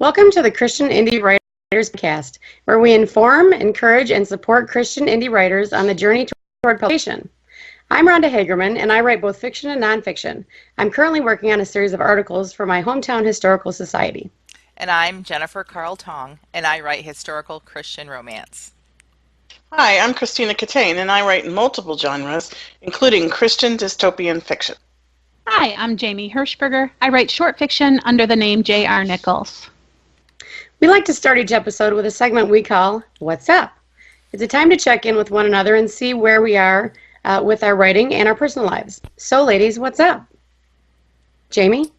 Welcome to the Christian Indie Writers Podcast, where we inform, encourage, and support Christian indie writers on the journey toward publication. I'm Rhonda Hagerman, and I write both fiction and nonfiction. I'm currently working on a series of articles for my hometown historical society. And I'm Jennifer Carl Tong, and I write historical Christian romance. Hi, I'm Christina Catane, and I write in multiple genres, including Christian dystopian fiction. Hi, I'm Jamie Hirschberger. I write short fiction under the name J.R. Nichols. We like to start each episode with a segment we call What's Up? It's a time to check in with one another and see where we are with our writing and our personal lives. So, ladies, what's up? Jamie?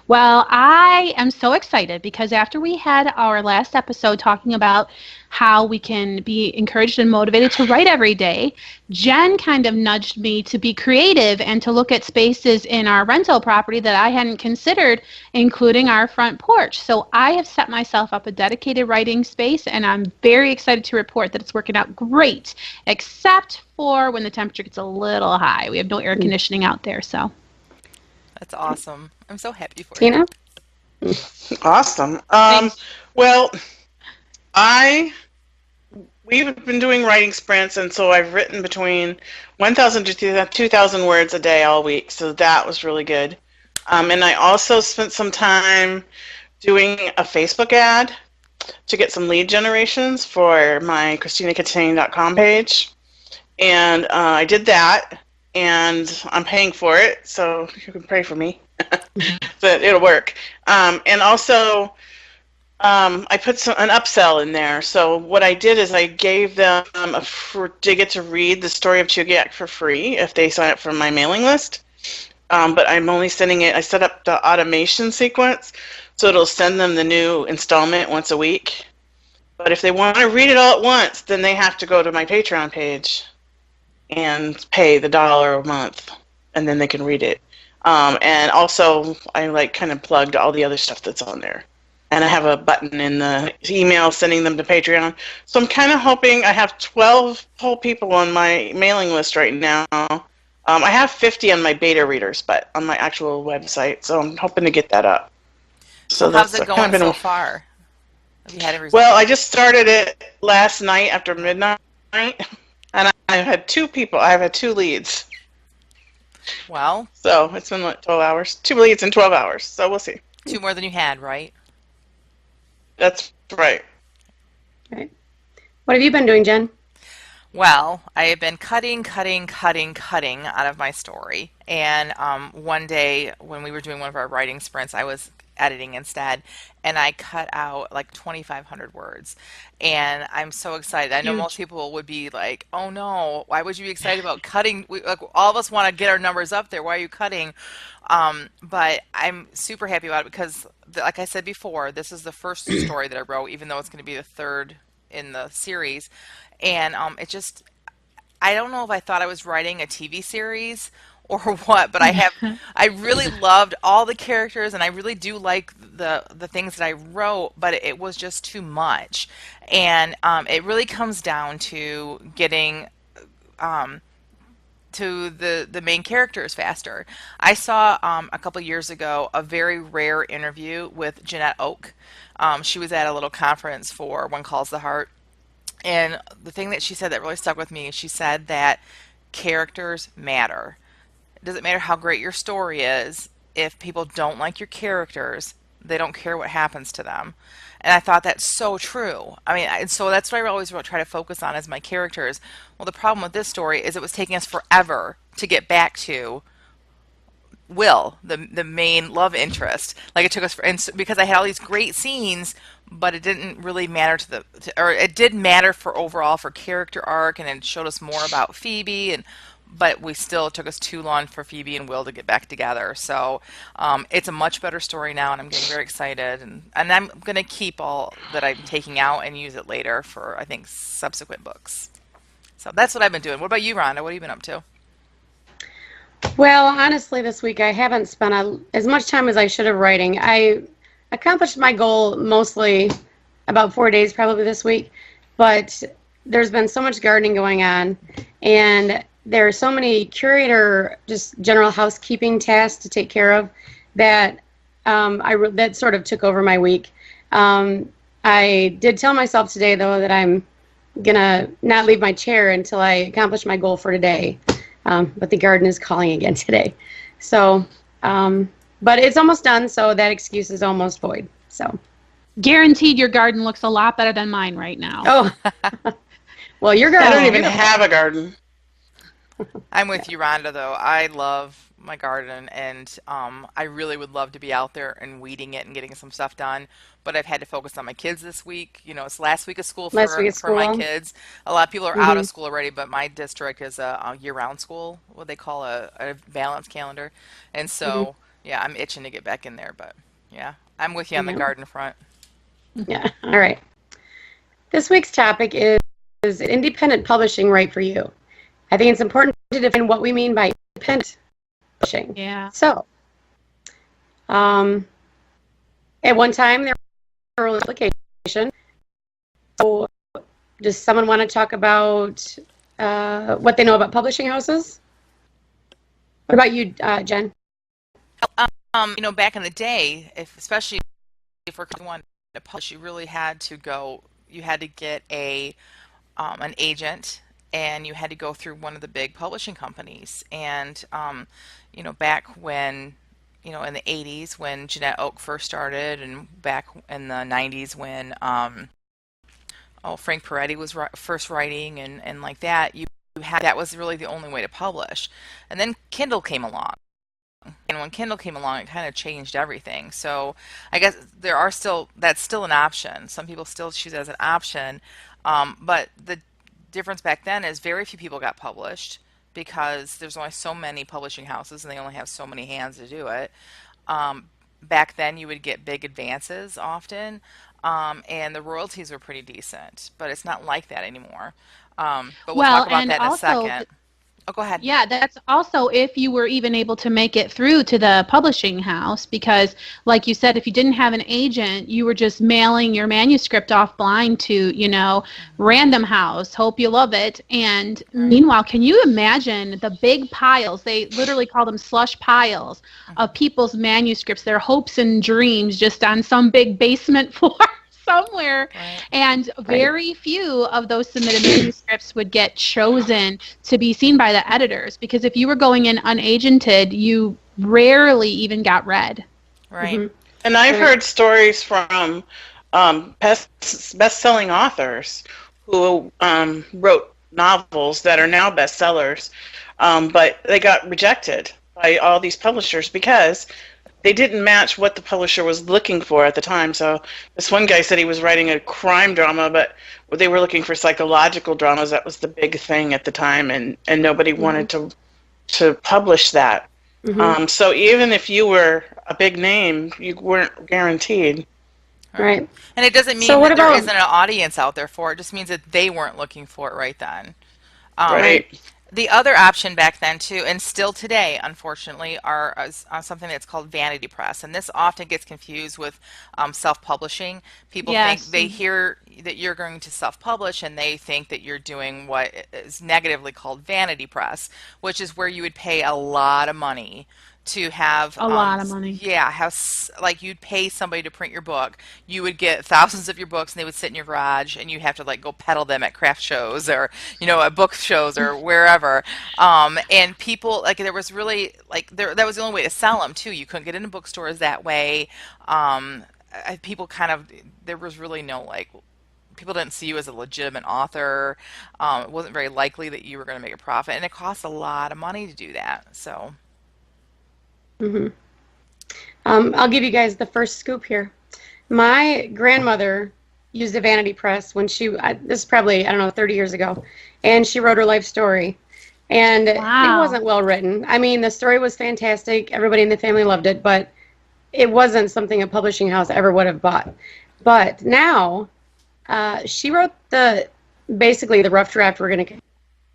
Well, I am so excited because after we had our last episode talking about how we can be encouraged and motivated to write every day, Jen kind of nudged me to be creative and to look at spaces in our rental property that I hadn't considered, including our front porch. So I have set myself up a dedicated writing space, and I'm very excited to report that it's working out great, except for when the temperature gets a little high. We have no air conditioning out there, so. That's awesome. I'm so happy for Tina? you. Awesome. Well, we've been doing writing sprints, and so I've written between 1,000 to 2,000 words a day all week, so that was really good. And I also spent some time doing a Facebook ad to get some lead generations for my ChristinaCatane.com page, and I did that. And I'm paying for it, so you can pray for me that it'll work. And also, I put an upsell in there. So what I did is I gave them they get to read the story of Chugiak for free if they sign up for my mailing list. But I'm only sending it. I set up the automation sequence, so it'll send them the new installment once a week. But if they want to read it all at once, then they have to go to my Patreon page and pay the $1 a month, and then they can read it. And also, I kind of plugged all the other stuff that's on there. And I have a button in the email sending them to Patreon. So I'm kind of hoping I have 12 whole people on my mailing list right now. I have 50 on my beta readers, but on my actual website. So I'm hoping to get that up. So how's it going so far? Have you had a result? Well, I just started it last night after midnight. And I've had 2 people. I've had 2 leads. Well. So it's been 12 hours. 2 leads in 12 hours. So we'll see. 2 more than you had, right? That's right. Right. What have you been doing, Jen? Well, I have been cutting out of my story. And one day when we were doing one of our writing sprints, I was editing instead, and I cut out like 2,500 words. And I'm so excited. I know most people would be like, oh no, why would you be excited about cutting? All of us want to get our numbers up there. Why are you cutting? But I'm super happy about it because, like I said before, this is the first story that I wrote, even though it's going to be the 3rd in the series. And I don't know if I thought I was writing a TV series or what, but I really loved all the characters, and I really do like the things that I wrote, but it was just too much. And it really comes down to getting to the main characters faster. I saw a couple years ago a very rare interview with Jeanette Oak. She was at a little conference for One Calls the Heart, and the thing that she said that really stuck with me, she said that characters matter. It doesn't matter how great your story is. If people don't like your characters, they don't care what happens to them. And I thought that's so true. I mean, so that's what I always try to focus on as my characters. Well, the problem with this story is it was taking us forever to get back to Will, the main love interest. Like it took us, because I had all these great scenes, but it didn't really matter or it did matter for overall for character arc, and it showed us more about Phoebe, but we still took us too long for Phoebe and Will to get back together. So it's a much better story now, and I'm getting very excited, and I'm going to keep all that I'm taking out and use it later for, I think, subsequent books. So that's what I've been doing. What about you, Rhonda? What have you been up to? Well, honestly, this week I haven't spent as much time as I should have writing. I accomplished my goal mostly about 4 days probably this week, but there's been so much gardening going on, and there are so many curator, just general housekeeping tasks to take care of that that sort of took over my week. I did tell myself today, though, that I'm going to not leave my chair until I accomplish my goal for today. But the garden is calling again today. So, but it's almost done, so that excuse is almost void. So, guaranteed your garden looks a lot better than mine right now. Oh, well, your garden. I don't even have a garden. I'm with you, Rhonda, though. I love my garden, and I really would love to be out there and weeding it and getting some stuff done. But I've had to focus on my kids this week. You know, it's last week of school for my kids. A lot of people are out of school already, but my district is a year-round school, what they call a balanced calendar. And so, yeah, I'm itching to get back in there. But, yeah, I'm with you on the garden front. Yeah, all right. This week's topic is independent publishing right for you? I think it's important to define what we mean by independent publishing. Yeah. So, at one time there were application. So, does someone want to talk about what they know about publishing houses? What about you, Jen? You know, back in the day, especially if we're one to publish, you really had to go. You had to get an agent, and you had to go through one of the big publishing companies. And you know, back when, you know, in the 80s when Jeanette Oak first started, and back in the 90s when Frank Peretti was first writing, and like that, you had, that was really the only way to publish. And then Kindle came along. And when Kindle came along, it kind of changed everything. So I guess that's still an option. Some people still choose it as an option. But the difference back then is very few people got published because there's only so many publishing houses and they only have so many hands to do it. Back then you would get big advances often, and the royalties were pretty decent, but it's not like that anymore. But we'll talk about that in a second. Oh, go ahead. Yeah, that's also if you were even able to make it through to the publishing house, because like you said, if you didn't have an agent, you were just mailing your manuscript off blind to, you know, Random House, hope you love it. And meanwhile, can you imagine the big piles, they literally call them slush piles, of people's manuscripts, their hopes and dreams just on some big basement floor somewhere, and very few of those submitted manuscripts would get chosen to be seen by the editors, because if you were going in unagented, you rarely even got read. Right. And I've heard stories from best-selling authors who wrote novels that are now bestsellers, but they got rejected by all these publishers because they didn't match what the publisher was looking for at the time. So this one guy said he was writing a crime drama, but they were looking for psychological dramas. That was the big thing at the time, and nobody wanted to publish that. So even if you were a big name, you weren't guaranteed. Right. And it doesn't mean that there isn't an audience out there for it. It just means that they weren't looking for it right then. Right. The other option back then, too, and still today, unfortunately, are something that's called vanity press. And this often gets confused with self-publishing. People think they hear that you're going to self-publish, and they think that you're doing what is negatively called vanity press, which is where you would pay a lot of money to have a lot of money. Yeah, like you'd pay somebody to print your book. You would get thousands of your books, and they would sit in your garage, and you'd have to like go peddle them at craft shows or, you know, at book shows or wherever. And people, like, there was really like that was the only way to sell them too. You couldn't get into bookstores that way. People kind of, there was really no, like, people didn't see you as a legitimate author. It wasn't very likely that you were going to make a profit, and it costs a lot of money to do that. So. I'll give you guys the first scoop here. My grandmother used a vanity press when this is probably, I don't know, 30 years ago, and she wrote her life story. And it wasn't well written. I mean, the story was fantastic. Everybody in the family loved it, but it wasn't something a publishing house ever would have bought. But now, she wrote basically the rough draft, we're going to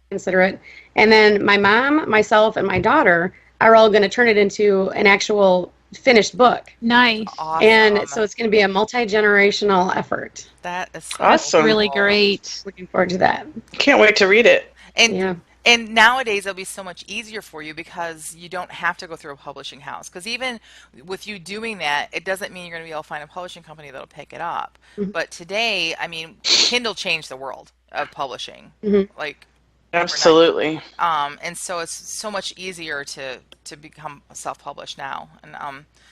consider it. And then my mom, myself, and my daughter are all going to turn it into an actual finished book. Nice. Awesome. And so it's going to be a multi-generational effort. That is so awesome. Really great. Looking forward to that. Can't wait to read it. And And nowadays it'll be so much easier for you because you don't have to go through a publishing house. Because even with you doing that, it doesn't mean you're going to be able to find a publishing company that'll pick it up. Mhm. But today, I mean, Kindle changed the world of publishing, Mhm. like overnight. Absolutely. And so it's so much easier to become self-published now. And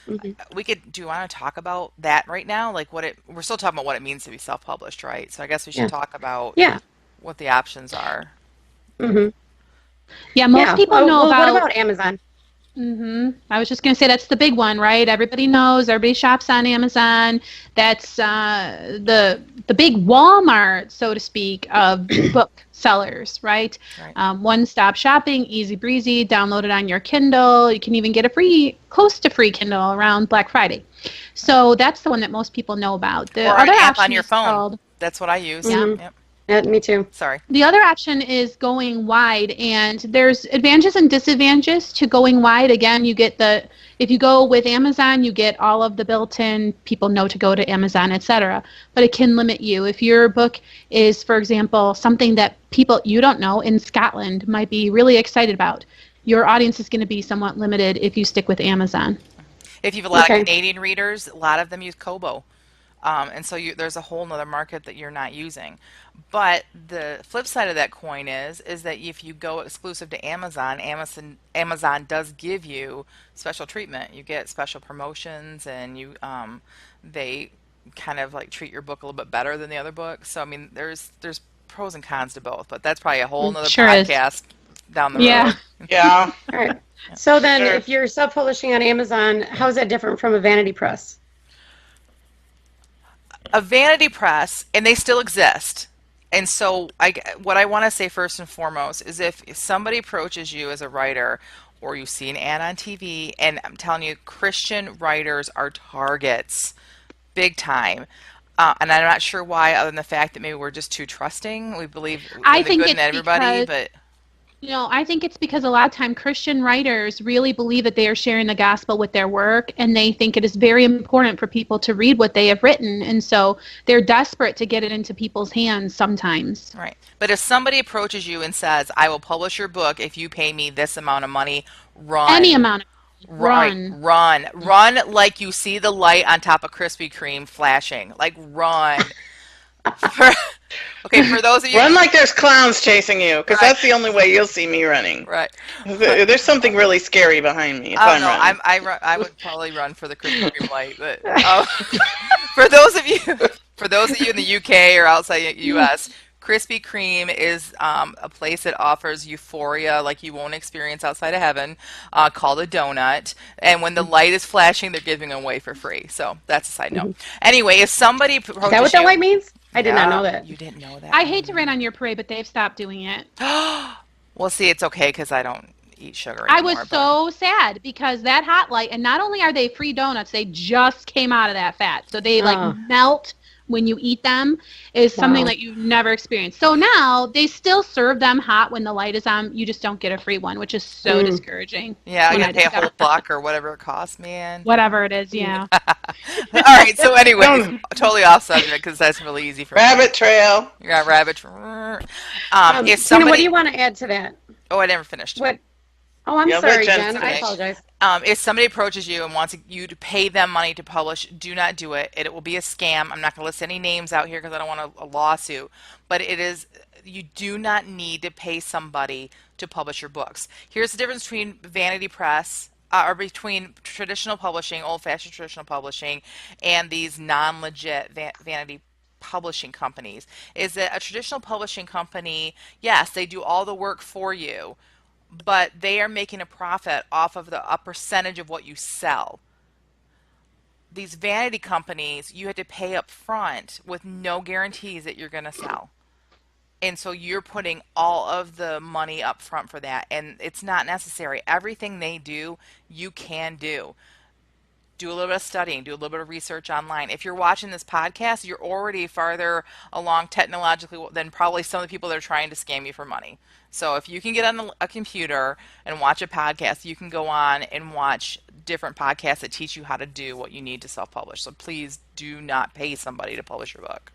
Mhm. do you want to talk about that right now? Like we're still talking about what it means to be self-published, right? So I guess we should Yeah. talk about Yeah. what the options are. Mhm. Yeah, most Yeah. people know Well, what about. about Amazon? I was just going to say that's the big one, right? Everybody knows, everybody shops on Amazon. That's the big Walmart, so to speak, of book sellers, right? Right. One-stop shopping, easy breezy. Download it on your Kindle. You can even get a close to free Kindle around Black Friday. So that's the one that most people know about. The Or an other app on option your is phone. called. That's what I use. Mhm. Yep. Yeah, me too. Sorry. The other option is going wide, and there's advantages and disadvantages to going wide. Again, if you go with Amazon, you get all of the built-in, people know to go to Amazon, etc. But it can limit you. If your book is, for example, something that people you don't know in Scotland might be really excited about, your audience is going to be somewhat limited if you stick with Amazon. If you have a lot Okay. of Canadian readers, a lot of them use Kobo. And so there's a whole nother market that you're not using. But the flip side of that coin is that if you go exclusive to Amazon does give you special treatment. You get special promotions, and they kind of like treat your book a little bit better than the other books. So I mean, there's pros and cons to both, but that's probably a whole nother Sure is. podcast down the Yeah. road. Yeah. All right. So then, Sure. if you're self-publishing on Amazon, how is that different from a vanity press? A vanity press, and they still exist. And so what I want to say first and foremost is if somebody approaches you as a writer, or you see an ad on TV, and I'm telling you, Christian writers are targets, big time. And I'm not sure why, other than the fact that maybe we're just too trusting. We believe I in the think good in it's everybody, because- but I think it's because a lot of time Christian writers really believe that they are sharing the gospel with their work, and they think it is very important for people to read what they have written, and so they're desperate to get it into people's hands sometimes. right. But if somebody approaches you and says, "I will publish your book if you pay me this amount of money," run. Any amount of Right, run. run like you see the light on top of Krispy Kreme flashing. Like run. Okay, for those of you, Run like there's clowns chasing you, because Right. that's the only way you'll see me running. right? There's something really scary behind me if Oh I'm no, running. I would probably run for the Krispy Kreme light. But for those of you in the UK or outside the US, Krispy Kreme is a place that offers euphoria like you won't experience outside of heaven, called a donut. And when the light is flashing, they're giving them away for free. So that's a side note. Anyway, if somebody approaches Is that what that you- light means? I did not Yeah, know that. You didn't know that. I hate to rain on your parade, but they've stopped doing it. Well, see, it's okay because I don't eat sugar I anymore. was so sad because that hot light, and not only are they free donuts, they just came out of that fat. So they Oh. melt when you eat them, is something Wow. that you've never experienced. So now they still serve them hot when the light is on. You just don't get a free one, which is so discouraging. Yeah, I when gotta pay a discovered whole buck or whatever it costs, man. Whatever it is, yeah. All right, so anyways, totally off subject because that's really easy for me. Rabbit trail. Yeah, rabbit. If Tina, somebody, what do you want to add to that? oh, I never finished. What? Oh, I'm Yeah, sorry, let Jen Jen. I finish. apologize. If somebody approaches you and wants you to pay them money to publish, do not do it. It will be a scam. I'm not going to list any names out here because I don't want a lawsuit. But you do not need to pay somebody to publish your books. Here's the difference between vanity press, or between traditional publishing, old-fashioned traditional publishing, and these non-legit vanity publishing companies. Is that a traditional publishing company, yes, they do all the work for you, but they are making a profit off of a percentage of what you sell. These vanity companies, you have to pay up front with no guarantees that you're going to sell. And so you're putting all of the money up front for that, and it's not necessary. Everything they do, you can do. Do a little bit of studying, do a little bit of research online. If you're watching this podcast, you're already farther along technologically than probably some of the people that are trying to scam you for money. So if you can get on a computer and watch a podcast, you can go on and watch different podcasts that teach you how to do what you need to self-publish. So please do not pay somebody to publish your book.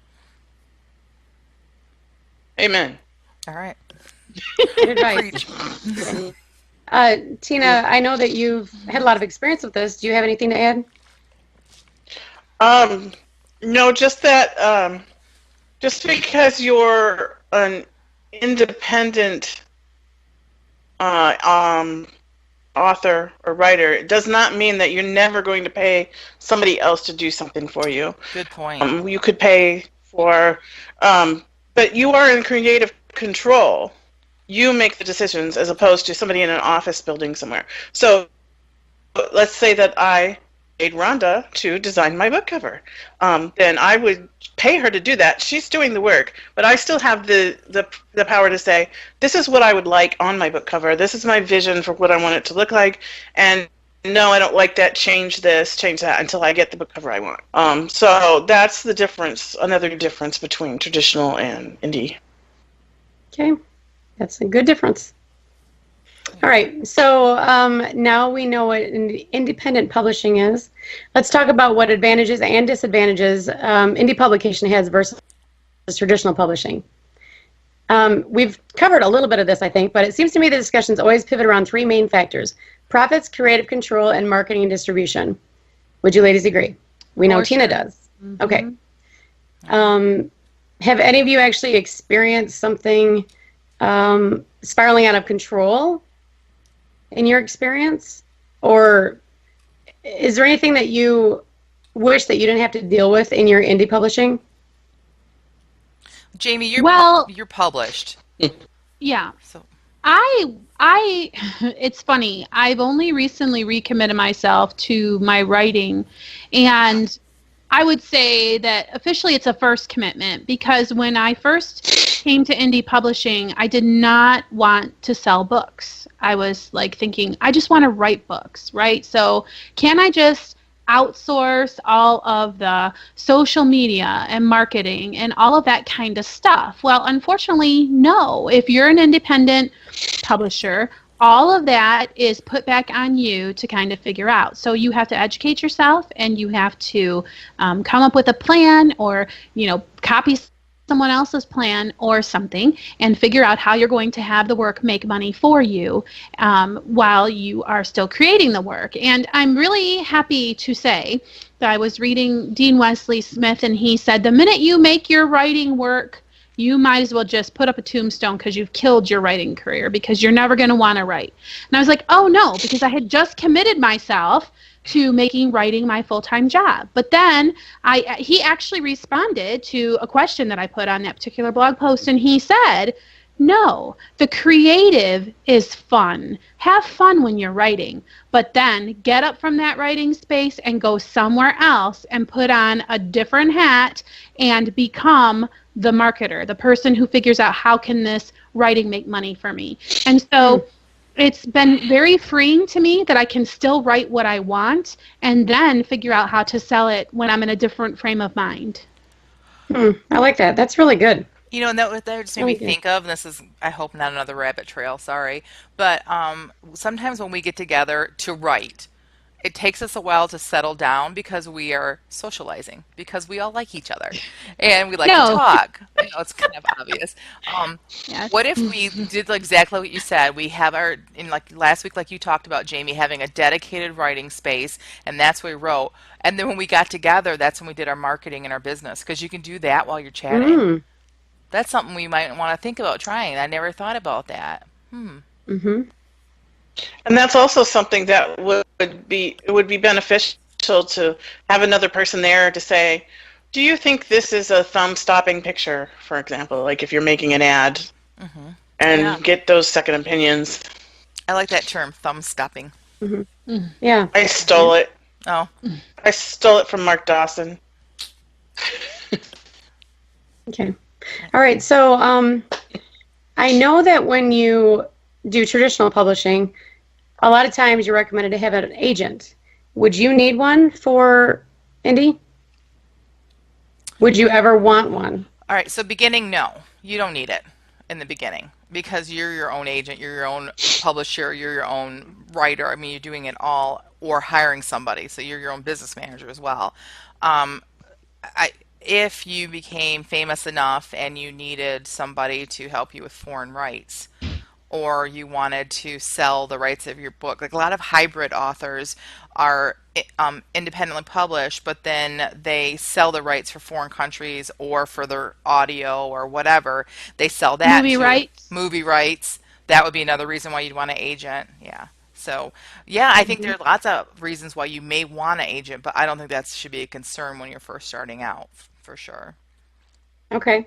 Amen. All right. Good advice. Preach. Tina, I know that you've had a lot of experience with this. Do you have anything to add? No, just that just because you're an independent author or writer, it does not mean that you're never going to pay somebody else to do something for you. Good point. You could pay for, but you are in creative control. You make the decisions as opposed to somebody in an office building somewhere. So let's say that I paid Rhonda to design my book cover. Then I would pay her to do that. She's doing the work, but I still have the power to say, this is what I would like on my book cover. This is my vision for what I want it to look like. And no, I don't like that. Change this, change that until I get the book cover I want. So that's the difference, another difference between traditional and indie. Okay, that's a good difference. All right, so now we know what independent publishing is. Let's talk about what advantages and disadvantages indie publication has versus traditional publishing. We've covered a little bit of this, I think, but it seems to me the discussions always pivot around three main factors: profits, creative control, and marketing and distribution. Would you ladies agree? We know Tina does. Mm-hmm. Okay. Have any of you actually experienced something spiraling out of control in your experience? Or is there anything that you wish that you didn't have to deal with in your indie publishing? Jamie, you're published. Yeah. So it's funny. I've only recently recommitted myself to my writing, and I would say that officially it's a first commitment, because when I first came to indie publishing, I did not want to sell books. I was like thinking, I just want to write books, right? So can I just outsource all of the social media and marketing and all of that kind of stuff? Well, unfortunately, no. If you're an independent publisher, all of that is put back on you to kind of figure out. So you have to educate yourself, and you have to come up with a plan, or copy someone else's plan or something, and figure out how you're going to have the work make money for you while you are still creating the work. And I'm really happy to say that I was reading Dean Wesley Smith, and he said, the minute you make your writing work, you might as well just put up a tombstone, because you've killed your writing career, because you're never going to want to write. And I was like, oh no, because I had just committed myself to making writing my full-time job. But then he actually responded to a question that I put on that particular blog post, and he said, no, the creative is fun. Have fun when you're writing, but then get up from that writing space and go somewhere else and put on a different hat and become the marketer, the person who figures out, how can this writing make money for me? And so it's been very freeing to me that I can still write what I want and then figure out how to sell it when I'm in a different frame of mind. I like that. That's really good. And that just made me think of, and this is, I hope, not another rabbit trail, sorry, but sometimes when we get together to write, it takes us a while to settle down, because we are socializing, because we all like each other and we like to talk. I know it's kind of obvious. Yes. What if we did exactly what you said? We have last week, like you talked about, Jamie, having a dedicated writing space, and that's where we wrote. And then when we got together, that's when we did our marketing and our business, because you can do that while you're chatting. That's something we might want to think about trying. I never thought about that. And that's also something that would be beneficial to have another person there to say, do you think this is a thumb-stopping picture, for example, like if you're making an ad, and get those second opinions. I like that term, thumb-stopping. Yeah. I stole it. Oh. I stole it from Mark Dawson. Okay. All right. So I know that when you do traditional publishing, a lot of times you're recommended to have an agent. Would you need one for indie? Would you ever want one? All right, so beginning, no. You don't need it in the beginning, because you're your own agent, you're your own publisher, you're your own writer. I mean, you're doing it all, or hiring somebody, so you're your own business manager as well. if you became famous enough and you needed somebody to help you with foreign rights, or you wanted to sell the rights of your book. Like a lot of hybrid authors are independently published, but then they sell the rights for foreign countries or for their audio or whatever. They sell that Movie to rights. movie rights. That would be another reason why you'd want an agent. Yeah. So, yeah, I think there are lots of reasons why you may want an agent, but I don't think that should be a concern when you're first starting out, for sure. Okay. You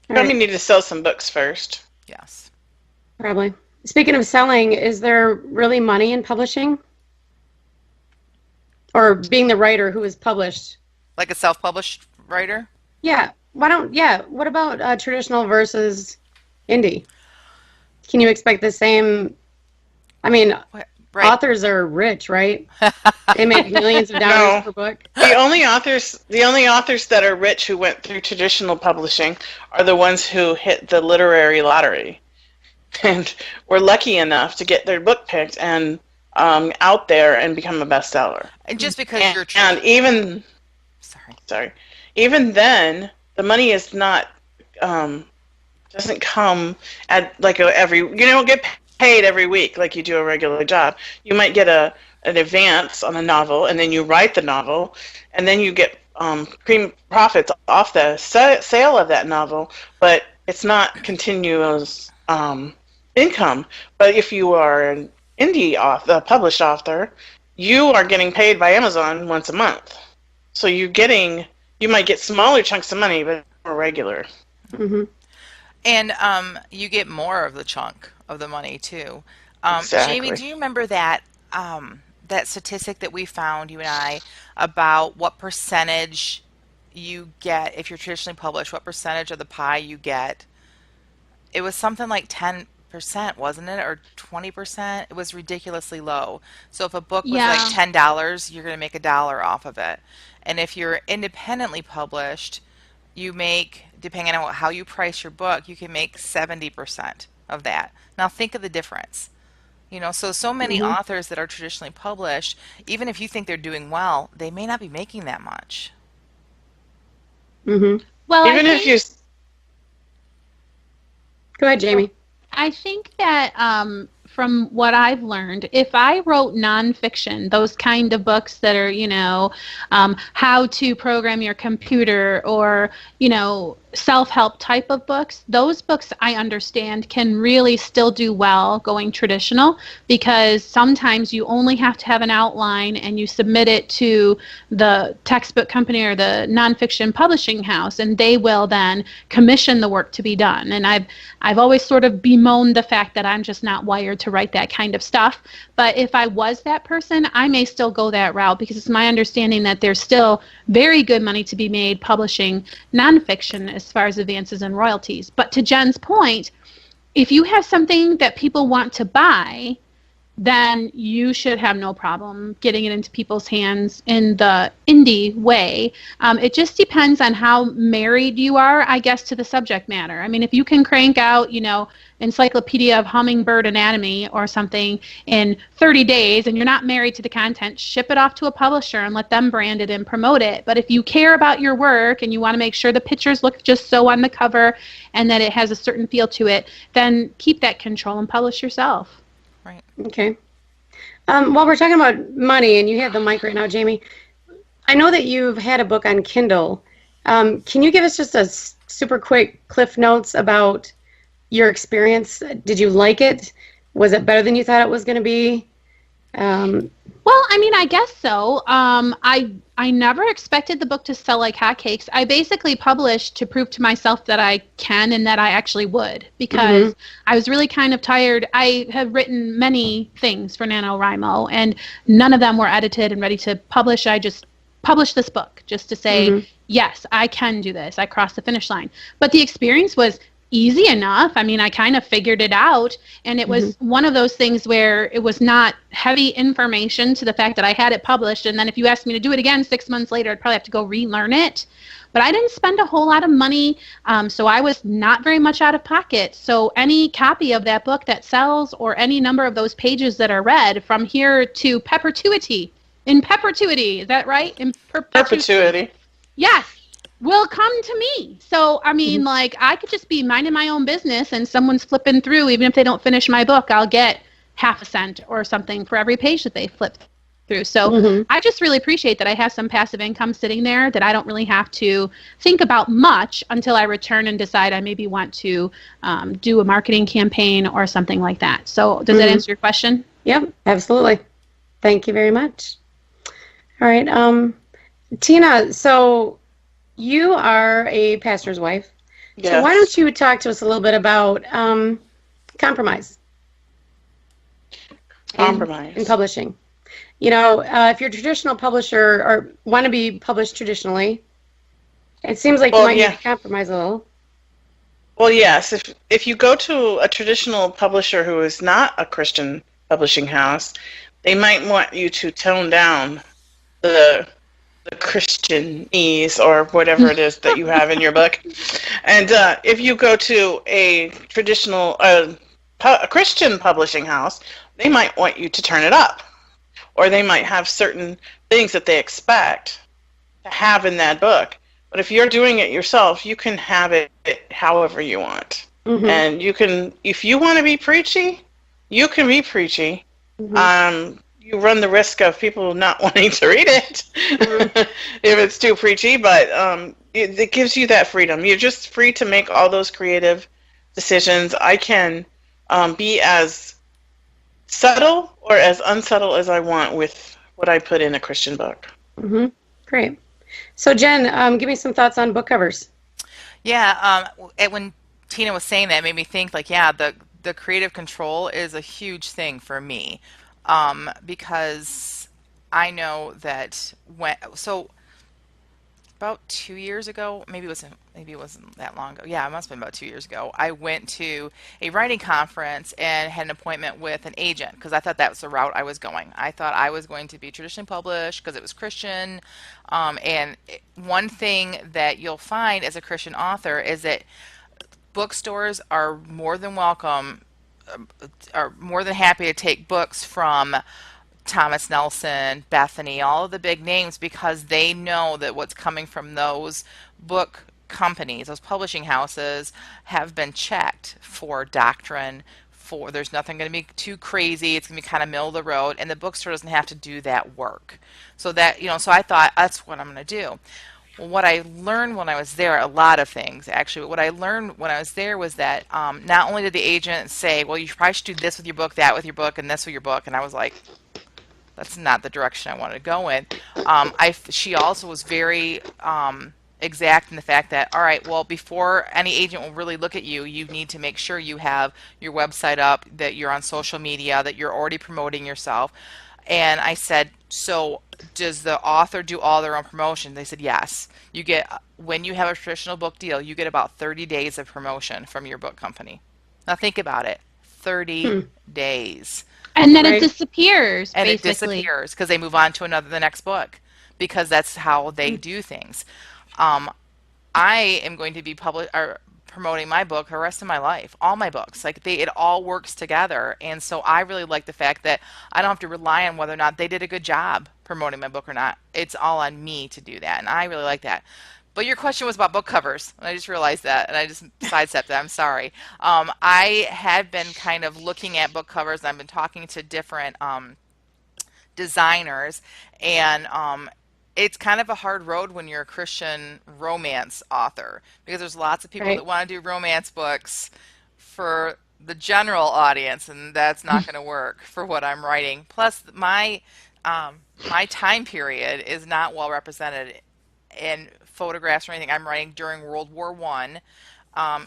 All probably right. need to sell some books first. Yes. Probably. Speaking of selling, is there really money in publishing? Or being the writer who is published? Like a self-published writer? Yeah. What about traditional versus indie? Can you expect the same? I mean, Right. authors are rich, right? They make millions of dollars No. per book. The only authors that are rich who went through traditional publishing are the ones who hit the literary lottery and were lucky enough to get their book picked and out there and become a bestseller. And just because you're And even sorry. even then, the money is not doesn't come at like you don't get paid every week like you do a regular job. You might get an advance on a novel, and then you write the novel, and then you get profits off the sale of that novel, but it's not continuous income. But if you are an indie author, a published author, you are getting paid by Amazon once a month. So you might get smaller chunks of money, but more regular. Hmm. And you get more of the chunk of the money too. Exactly. Jamie, do you remember that that statistic that we found, you and I, about what percentage you get if you're traditionally published? What percentage of the pie you get? It was something like 10%, wasn't it, or 20%? It was ridiculously low. So if a book was Yeah. like $10, you're going to make $1 off of it. And if you're independently published, you make, depending on how you price your book, you can make 70% of that. Now think of the difference. So many authors that are traditionally published, even if you think they're doing well, they may not be making that much. Hmm. Well, Even if you Go ahead, Jamie. I think that from what I've learned, if I wrote nonfiction, those kind of books that are, how to program your computer or, self-help type of books, those books I understand can really still do well going traditional, because sometimes you only have to have an outline and you submit it to the textbook company or the nonfiction publishing house, and they will then commission the work to be done. And I've always sort of bemoaned the fact that I'm just not wired to write that kind of stuff. But if I was that person, I may still go that route, because it's my understanding that there's still very good money to be made publishing nonfiction as far as advances and royalties. But to Jen's point, if you have something that people want to buy, then you should have no problem getting it into people's hands in the indie way. It just depends on how married you are, I guess, to the subject matter. I mean, if you can crank out, Encyclopedia of Hummingbird Anatomy or something in 30 days and you're not married to the content, ship it off to a publisher and let them brand it and promote it. But if you care about your work and you want to make sure the pictures look just so on the cover and that it has a certain feel to it, then keep that control and publish yourself. Right. Okay. While we're talking about money, and you have the mic right now, Jamie, I know that you've had a book on Kindle. Can you give us just a super quick Cliff Notes about your experience? Did you like it? Was it better than you thought it was going to be? Well, I mean, I guess so. I never expected the book to sell like hotcakes. I basically published to prove to myself that I can and that I actually would, because I was really kind of tired. I have written many things for NaNoWriMo, and none of them were edited and ready to publish. I just published this book just to say, yes, I can do this. I crossed the finish line. But the experience was easy enough. I mean, I kind of figured it out, and it was one of those things where it was not heavy information to the fact that I had it published, and then if you asked me to do it again 6 months later, I'd probably have to go relearn it. But I didn't spend a whole lot of money, so I was not very much out of pocket. So any copy of that book that sells, or any number of those pages that are read from here to perpetuity, in perpetuity, is that right? In perpetuity. Yes. will come to me. So, I mean, like, I could just be minding my own business and someone's flipping through. Even if they don't finish my book, I'll get half a cent or something for every page that they flip through. So I just really appreciate that I have some passive income sitting there that I don't really have to think about much until I return and decide I maybe want to do a marketing campaign or something like that. So does that answer your question? Yep, absolutely. Thank you very much. All right. Tina, so you are a pastor's wife. Yes. So why don't you talk to us a little bit about compromise? Compromise. In publishing. You know, if you're a traditional publisher or want to be published traditionally, it seems like you might need to compromise a little. Well, yes. If you go to a traditional publisher who is not a Christian publishing house, they might want you to tone down the Christianese or whatever it is that you have in your book. And if you go to a traditional a Christian publishing house, they might want you to turn it up. Or they might have certain things that they expect to have in that book. But if you're doing it yourself, you can have it however you want. And you can, if you want to be preachy, you can be preachy. You run the risk of people not wanting to read it if it's too preachy, but it gives you that freedom. You're just free to make all those creative decisions. I can be as subtle or as unsubtle as I want with what I put in a Christian book. Great. So Jen, give me some thoughts on book covers. Yeah, when Tina was saying that, it made me think like, yeah, the creative control is a huge thing for me. Because I know that about 2 years ago, maybe it wasn't that long ago. Yeah, it must have been about 2 years ago. I went to a writing conference and had an appointment with an agent because I thought that was the route I was going. I thought I was going to be traditionally published because it was Christian. One thing that you'll find as a Christian author is that bookstores are more than welcome, are more than happy to take books from Thomas Nelson, Bethany, all of the big names, because they know that what's coming from those book companies, those publishing houses, have been checked for doctrine. There's nothing going to be too crazy. It's going to be kind of middle of the road, and the bookstore doesn't have to do that work. So so I thought that's what I'm going to do. Well, what I learned when I was there, a lot of things actually, but what I learned when I was there was that not only did the agent say, well, you probably should do this with your book, that with your book, and this with your book, and I was like, that's not the direction I wanted to go in. She also was very exact in the fact that, all right, well, before any agent will really look at you, you need to make sure you have your website up, that you're on social media, that you're already promoting yourself. And I said, so does the author do all their own promotion? They said, yes. When you have a traditional book deal, you get about 30 days of promotion from your book company. Now think about it, 30 days. And then it disappears, and basically. it disappears because they move on to the next book, because that's how they do things. I am going to be promoting my book the rest of my life, all my books. It all works together. And so I really like the fact that I don't have to rely on whether or not they did a good job promoting my book or not. It's all on me to do that, and I really like that. But your question was about book covers, and I just realized that, and I just sidestepped it. I'm sorry. I had been kind of looking at book covers, and I've been talking to different designers, and it's kind of a hard road when you're a Christian romance author, because there's lots of people that want to do romance books for the general audience, and that's not going to work for what I'm writing. Plus, my time period is not well represented in photographs or anything. I'm writing during World War I,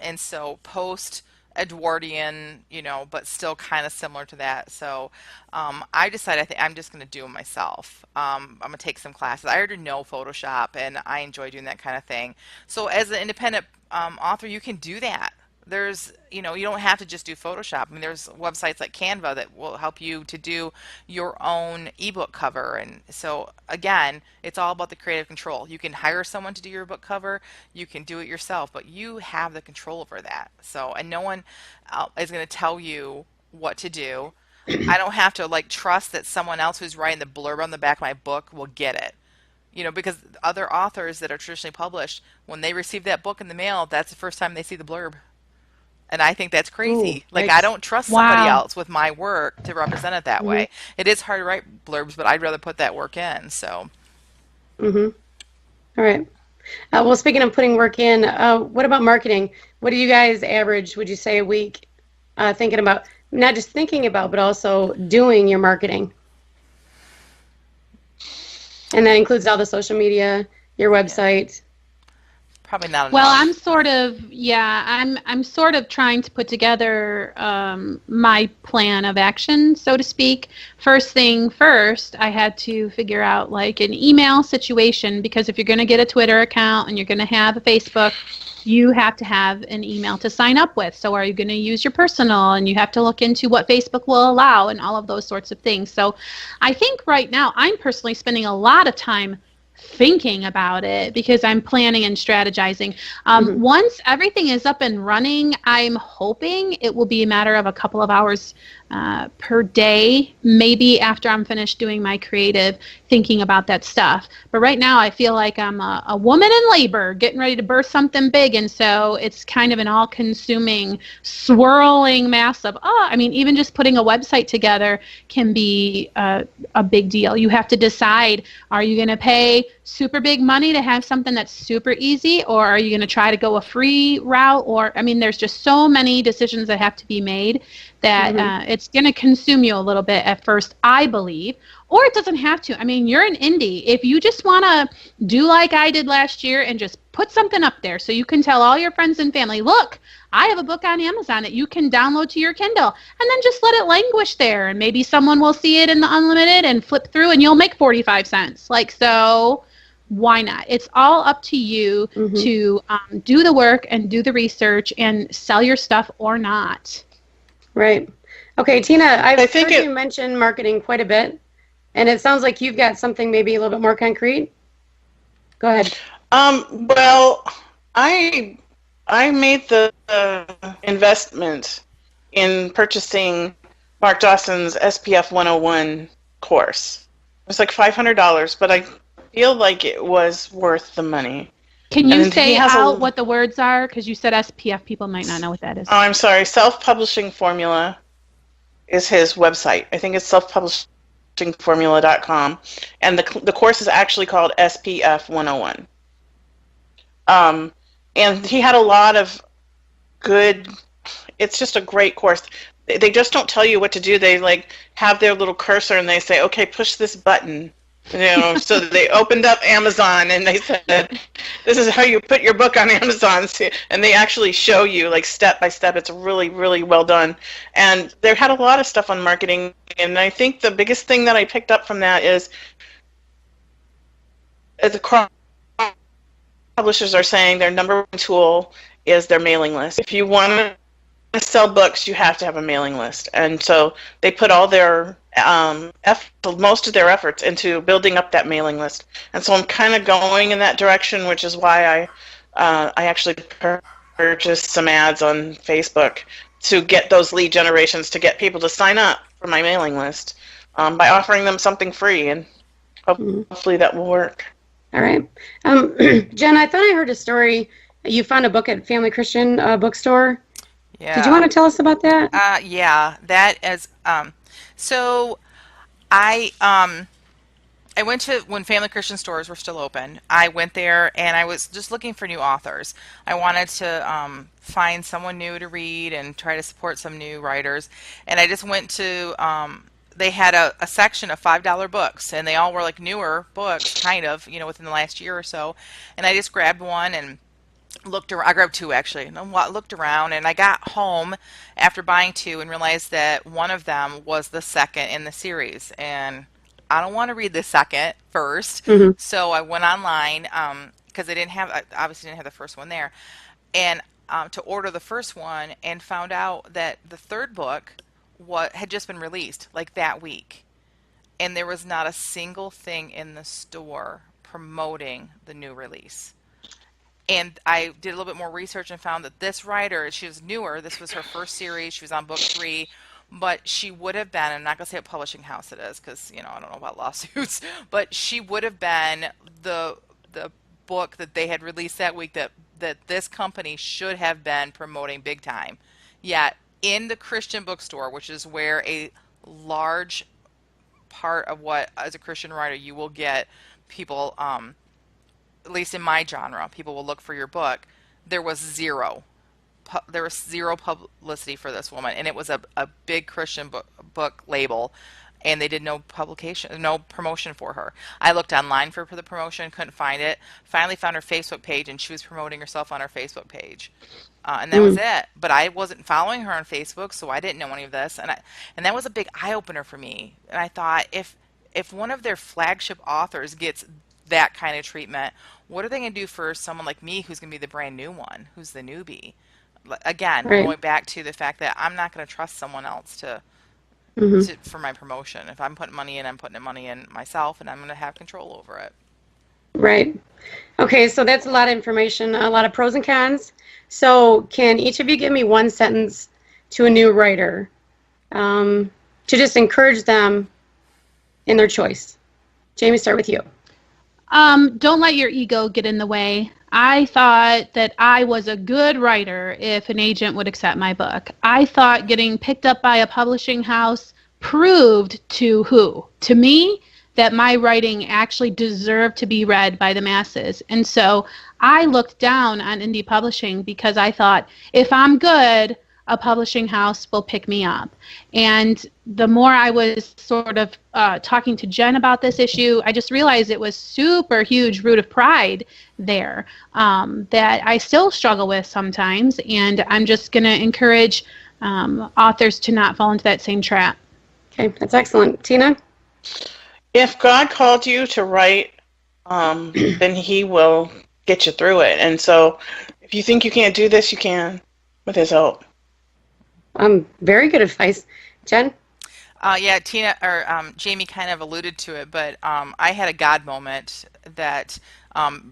and so post Edwardian, but still kind of similar to that. So I decided I think I'm just going to do it myself. I'm going to take some classes. I already know Photoshop, and I enjoy doing that kind of thing. So as an independent author, you can do that. There's, you don't have to just do Photoshop. I mean, there's websites like Canva that will help you to do your own ebook cover. And so, again, it's all about the creative control. You can hire someone to do your book cover. You can do it yourself, but you have the control over that. So, and no one is going to tell you what to do. I don't have to trust that someone else who's writing the blurb on the back of my book will get it. because other authors that are traditionally published, when they receive that book in the mail, that's the first time they see the blurb. And I think that's Ooh, crazy. Like, I yikes. don't trust somebody Wow. else with my work to represent it that Mhm. way. It is hard to write blurbs, but I'd rather put that work in. So, Mhm. All right. Well, speaking of putting work in, what about marketing? What do you guys average, would you say, a week thinking about, not just thinking about, but also doing your marketing? And that includes all the social media, your yeah, website. probably not Well, enough. I'm sort of trying to put together my plan of action, so to speak. First thing first, I had to figure out like an email situation, because if you're going to get a Twitter account and you're going to have a Facebook, you have to have an email to sign up with. So are you going to use your personal? And you have to look into what Facebook will allow and all of those sorts of things. So I think right now I'm personally spending a lot of time thinking about it because I'm planning and strategizing. Hmm. Once everything is up and running, I'm hoping it will be a matter of a couple of hours per day, maybe after I'm finished doing my creative thinking about that stuff. But right now, I feel like I'm a woman in labor getting ready to birth something big. And so it's kind of an all consuming, swirling mass of, I mean, even just putting a website together can be a big deal. You have to decide, are you going to pay super big money to have something that's super easy, or are you going to try to go a free route? Or, I mean, there's just so many decisions that have to be made that Hmm. it's going to consume you a little bit at first, I believe. Or it doesn't have to. I mean, you're an indie. If you just want to do like I did last year and just put something up there so you can tell all your friends and family, look, I have a book on Amazon that you can download to your Kindle, and then just let it languish there. And maybe someone will see it in the unlimited and flip through and you'll make 45 cents. Like, so why not? It's all up to you Hmm. to do the work and do the research and sell your stuff or not. Right. Okay, Tina, I I've think heard you it. mention marketing quite a bit, and it sounds like you've got something maybe a little bit more concrete. Go ahead. Well, I I made the investment in purchasing Mark Dawson's SPF 101 course. It was like $500, but I feel like it was worth the money. Can you And he say has a, out oh, what the words are? Because you said SPF. People might not know what that is. I'm sorry, Self-Publishing Formula is his website. I think it's selfpublishingformula.com. And the course is actually called SPF 101. And he had a lot of good, it's just a great course. They just don't tell you what to do. They like have their little cursor and they say, okay, push this button. So they opened up Amazon and they said, this is how you put your book on Amazon. And they actually show you like step by step. It's really, really well done. And they had a lot of stuff on marketing. And I think the biggest thing that I picked up from that is the publishers are saying their number one tool is their mailing list. If you want to sell books, you have to have a mailing list. And so they put all their most of their efforts into building up that mailing list. And so I'm kind of going in that direction, which is why I actually purchased some ads on Facebook to get those lead generations, to get people to sign up for my mailing list by offering them something free, and Mhm. hopefully that will work. All right. Jen, I thought I heard a story. You found a book at Family Christian bookstore. Did you Yeah. want to tell us about that? Yeah, that is so I I went to when Family Christian stores were still open. I went there and I was just looking for new authors. I wanted to find someone new to read and try to support some new writers. And I just went to they had a section of $5 books, and they all were like newer books, kind of, within the last year or so. And I just grabbed one and looked around. I grabbed two actually, and I looked around, and I got home after buying two and realized that one of them was the second in the series, and I don't want to read the second first, Hmm. so I went online because they didn't have, I obviously didn't have the first one there, and to order the first one, and found out that the third book had just been released like that week, and there was not a single thing in the store promoting the new release. And I did a little bit more research and found that this writer, she was newer. This was her first series. She was on book three, but she would have been, I'm not going to say what publishing house it is because, I don't know about lawsuits, but she would have been the book that they had released that week that this company should have been promoting big time. Yet in the Christian bookstore, which is where a large part of what, as a Christian writer, you will get people, at least in my genre, people will look for your book. There was zero publicity for this woman, and it was a big Christian book label, and they did no promotion for her. I looked online for the promotion, couldn't find it. Finally found her Facebook page, and she was promoting herself on her Facebook page. And that was it. But I wasn't following her on Facebook, so I didn't know any of this. And that was a big eye-opener for me. And I thought, if one of their flagship authors gets that kind of treatment, what are they going to do for someone like me who's going to be the brand new one, who's the newbie? Again, going back to the fact that I'm not going to trust someone else for my promotion. If I'm putting money in, I'm putting money in myself, and I'm going to have control over it. Right. Okay, so that's a lot of information, a lot of pros and cons. So can each of you give me one sentence to a new writer to just encourage them in their choice? Jamie, start with you. Don't let your ego get in the way. I thought that I was a good writer if an agent would accept my book. I thought getting picked up by a publishing house proved to me, that my writing actually deserved to be read by the masses. And so I looked down on indie publishing because I thought, if I'm good, a publishing house will pick me up. And the more I was sort of talking to Jen about this issue, I just realized it was super huge root of pride there that I still struggle with sometimes. And I'm just going to encourage authors to not fall into that same trap. Okay, that's excellent. Tina? If God called you to write, then he will get you through it. And so if you think you can't do this, you can with his help. Very good advice. Jen? Yeah, Tina or Jamie kind of alluded to it, but I had a God moment that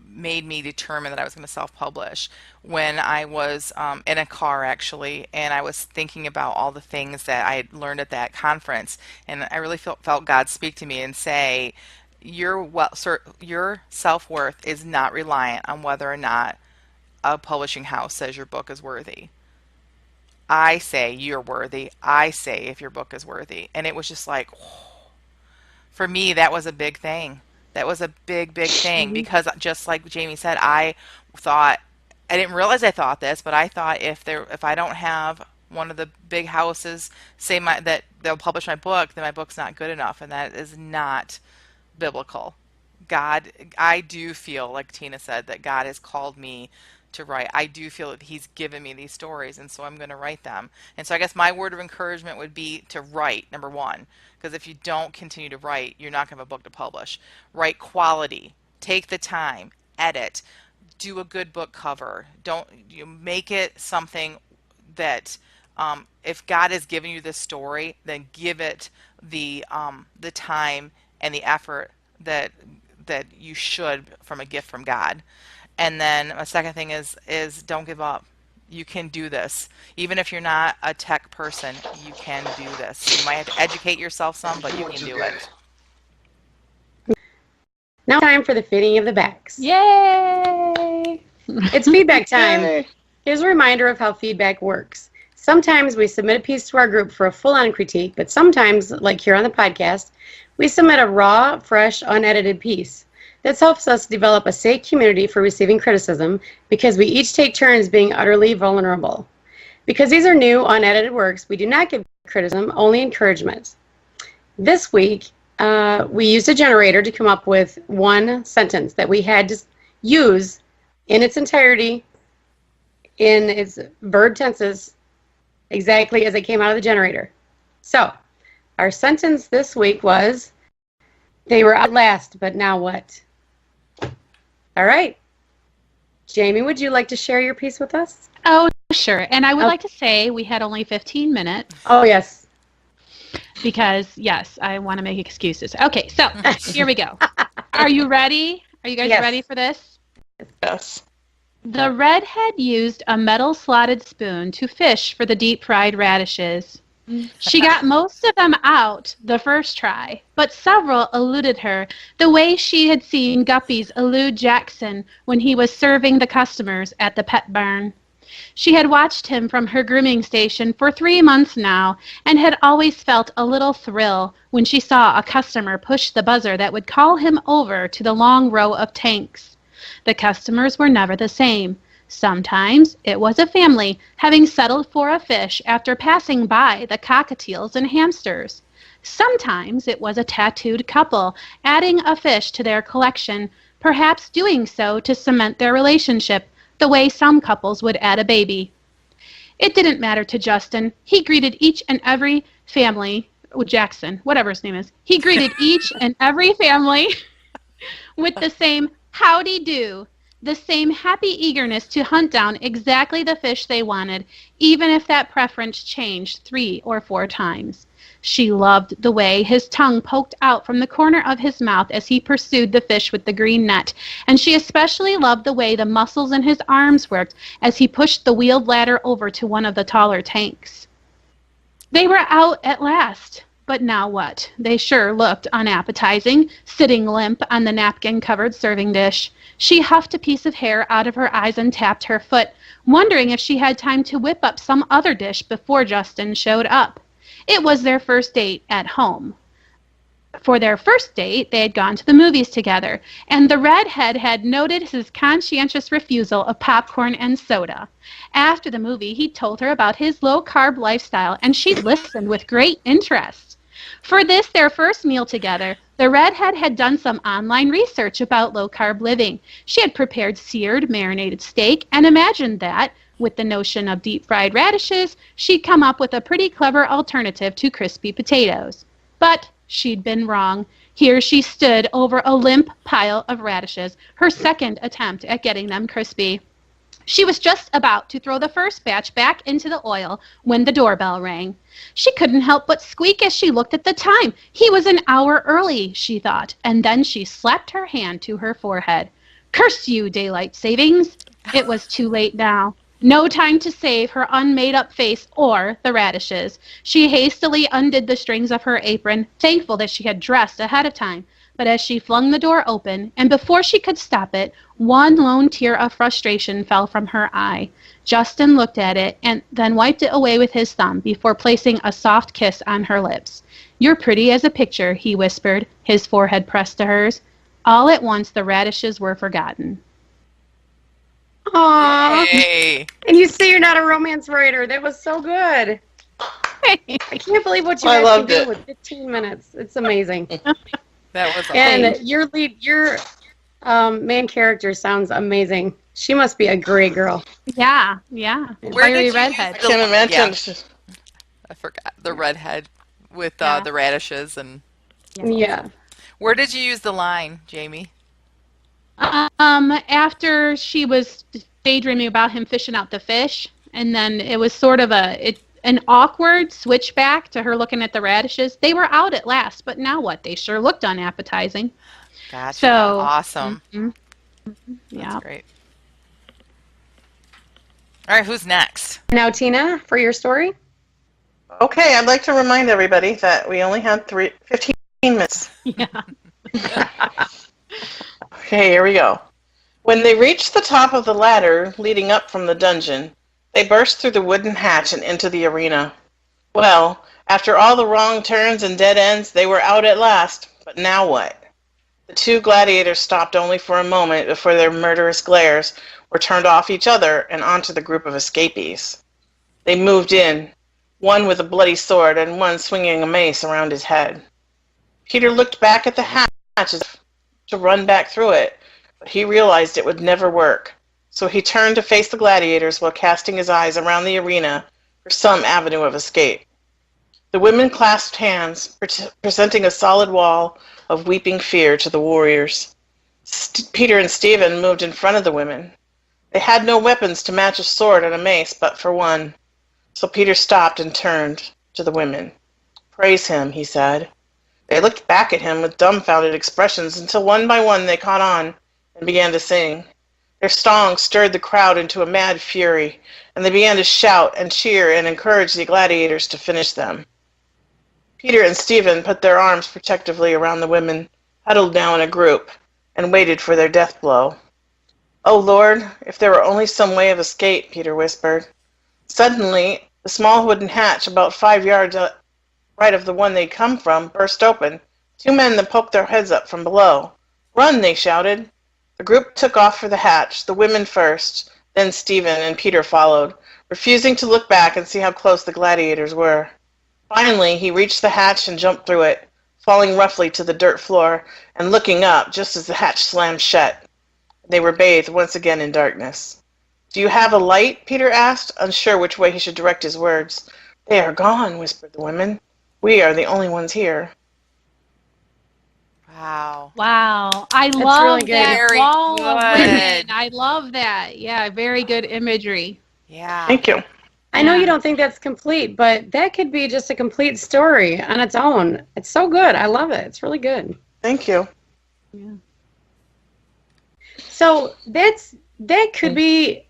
made me determine that I was going to self-publish when I was in a car, actually, and I was thinking about all the things that I had learned at that conference, and I really felt God speak to me and say, your self-worth is not reliant on whether or not a publishing house says your book is worthy. I say you're worthy. I say if your book is worthy. And it was just like, for me, that was a big thing. That was a big thing because just like Jamie said, I thought, I didn't realize I thought this, but I thought if I don't have one of the big houses say that they'll publish my book, then my book's not good enough. And that is not biblical. I do feel, like Tina said, that God has called me to write. I do feel that he's given me these stories, and so I'm going to write them. And so I guess my word of encouragement would be to write, number one, because if you don't continue to write, you're not going to have a book to publish. Write quality. Take the time. Edit. Do a good book cover. Don't make it something that if God has given you this story, then give it the time and the effort that you should from a gift from God. And then my second thing is don't give up. You can do this. Even if you're not a tech person, you can do this. You might have to educate yourself some, but you can do it. Now time for the fitting of the backs. Yay! It's feedback time. Here's a reminder of how feedback works. Sometimes we submit a piece to our group for a full-on critique, but sometimes, like here on the podcast, we submit a raw, fresh, unedited piece. This helps us develop a safe community for receiving criticism because we each take turns being utterly vulnerable. Because these are new, unedited works, we do not give criticism, only encouragement. This week, we used a generator to come up with one sentence that we had to use in its entirety, in its verb tenses, exactly as it came out of the generator. So, our sentence this week was, they were out last, but now what? All right. Jamie, would you like to share your piece with us? Oh, sure. And I would like to say we had only 15 minutes. Oh, yes. Because, yes, I want to make excuses. Okay, so here we go. Are you ready? Are you guys ready for this? Yes. The redhead used a metal slotted spoon to fish for the deep fried radishes. She got most of them out the first try, but several eluded her, the way she had seen Guppies elude Jackson when he was serving the customers at the pet barn. She had watched him from her grooming station for 3 months now, and had always felt a little thrill when she saw a customer push the buzzer that would call him over to the long row of tanks. The customers were never the same. Sometimes it was a family having settled for a fish after passing by the cockatiels and hamsters. Sometimes it was a tattooed couple adding a fish to their collection, perhaps doing so to cement their relationship, the way some couples would add a baby. It didn't matter to Justin. He greeted each and every family, Jackson, whatever his name is, he greeted each and every family with the same howdy do, the same happy eagerness to hunt down exactly the fish they wanted, even if that preference changed 3 or 4 times. She loved the way his tongue poked out from the corner of his mouth as he pursued the fish with the green net, and she especially loved the way the muscles in his arms worked as he pushed the wheeled ladder over to one of the taller tanks. They were out at last. But now what? They sure looked unappetizing, sitting limp on the napkin-covered serving dish. She huffed a piece of hair out of her eyes and tapped her foot, wondering if she had time to whip up some other dish before Justin showed up. It was their first date at home. For their first date, they had gone to the movies together, and the redhead had noted his conscientious refusal of popcorn and soda. After the movie, he told her about his low-carb lifestyle, and she listened with great interest. For this, their first meal together, the redhead had done some online research about low-carb living. She had prepared seared, marinated steak and imagined that, with the notion of deep-fried radishes, she'd come up with a pretty clever alternative to crispy potatoes. But she'd been wrong. Here she stood over a limp pile of radishes, her second attempt at getting them crispy. She was just about to throw the first batch back into the oil when the doorbell rang. She couldn't help but squeak as she looked at the time. He was an hour early, she thought, and then she slapped her hand to her forehead. Curse you, daylight savings! It was too late now. No time to save her unmade-up face or the radishes. She hastily undid the strings of her apron, thankful that she had dressed ahead of time. But as she flung the door open, and before she could stop it, one lone tear of frustration fell from her eye. Justin looked at it and then wiped it away with his thumb before placing a soft kiss on her lips. You're pretty as a picture, he whispered, his forehead pressed to hers. All at once the radishes were forgotten. Aww. Yay. And you say you're not a romance writer. That was so good. I can't believe what you I guys loved can do it. with 15 minutes. It's amazing. That was awesome. And your main character sounds amazing. She must be a great girl. Yeah. Where Fiery did you redhead. I can't imagine. I forgot the redhead with the radishes. And Yeah. where did you use the line, Jamie? After she was daydreaming about him fishing out the fish, and then it was sort of an awkward switch back to her looking at the radishes. They were out at last, but now what? They sure looked unappetizing. Gotcha. So Awesome. Yeah. That's great. All right, who's next? Now, Tina, for your story. Okay, I'd like to remind everybody that we only had 15 minutes. Yeah. Okay, here we go. When they reached the top of the ladder leading up from the dungeon, they burst through the wooden hatch and into the arena. Well, after all the wrong turns and dead ends, they were out at last. But now what? The 2 gladiators stopped only for a moment before their murderous glares were turned off each other and onto the group of escapees. They moved in, one with a bloody sword and one swinging a mace around his head. Peter looked back at the hatch as if to run back through it, but he realized it would never work. So he turned to face the gladiators while casting his eyes around the arena for some avenue of escape. The women clasped hands, presenting a solid wall of weeping fear to the warriors. Peter and Stephen moved in front of the women. They had no weapons to match a sword and a mace but for one. So Peter stopped and turned to the women. Praise him, he said. They looked back at him with dumbfounded expressions until one by one they caught on and began to sing. Their song stirred the crowd into a mad fury, and they began to shout and cheer and encourage the gladiators to finish them. Peter and Stephen put their arms protectively around the women, huddled now in a group, and waited for their death blow. "Oh, Lord, if there were only some way of escape," Peter whispered. Suddenly, the small wooden hatch about 5 yards right of the one they'd come from burst open. Two men then poked their heads up from below. "Run!" they shouted. The group took off for the hatch, the women first, then Stephen and Peter followed, refusing to look back and see how close the gladiators were. Finally, he reached the hatch and jumped through it, falling roughly to the dirt floor and looking up just as the hatch slammed shut. They were bathed once again in darkness. "Do you have a light?" Peter asked, unsure which way he should direct his words. "They are gone," whispered the women. "We are the only ones here." Wow. Wow. I That's love really good. that Very wall of good. women. I love that. Yeah, very good imagery. Yeah. Thank you. I know you don't think that's complete, but that could be just a complete story on its own. It's so good. I love it. It's really good. Thank you. Yeah. So that could be